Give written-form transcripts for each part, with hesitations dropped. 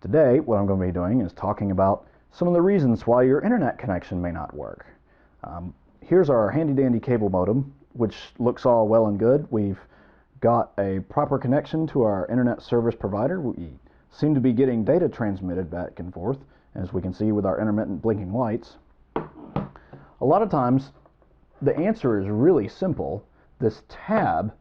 Today, what I'm going to be doing is talking about some of the reasons why your internet connection may not work. Here's our handy-dandy cable modem, which looks all well and good. We've got a proper connection to our internet service provider. We seem to be getting data transmitted back and forth, as we can see with our intermittent blinking lights. A lot of times, the answer is really simple. This tab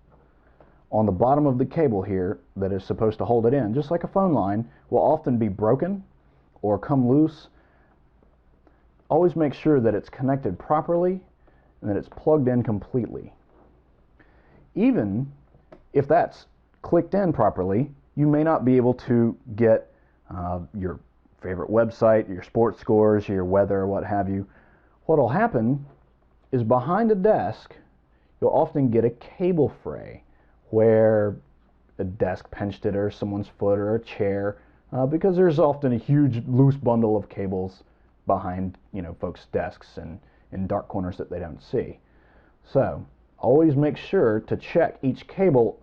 on the bottom of the cable here that is supposed to hold it in, just like a phone line, will often be broken or come loose. Always make sure that it's connected properly and that it's plugged in completely. Even if that's clicked in properly, you may not be able to get your favorite website, your sports scores, your weather, what have you. What'll happen is behind a desk, you'll often get a cable fray where a desk pinched it, or someone's foot, or a chair, because there's often a huge loose bundle of cables behind, folks' desks and in dark corners that they don't see. So always make sure to check each cable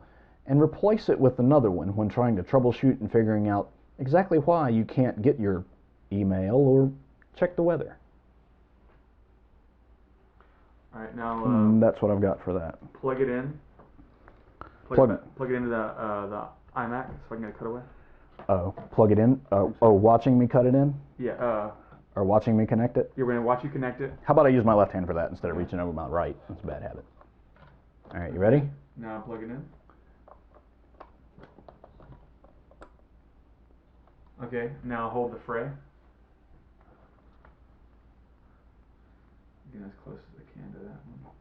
and replace it with another one when trying to troubleshoot and figuring out exactly why you can't get your email or check the weather. All right, now that's what I've got for that. Plug it in. Plug it into the iMac so I can get a cutaway. Oh, plug it in? Watching me cut it in? Yeah. Or watching me connect it? You're going to watch you connect it. How about I use my left hand for that instead of reaching over my right? That's a bad habit. All right, you ready? Now plug it in. Okay, now hold the fray. Get as close as I can to that one.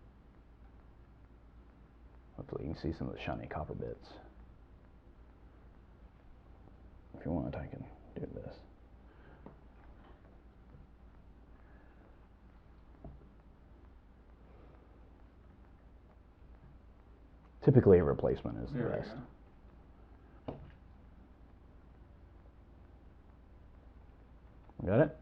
Hopefully you can see some of the shiny copper bits. If you want, I can do this. Typically a replacement is the best. Got it?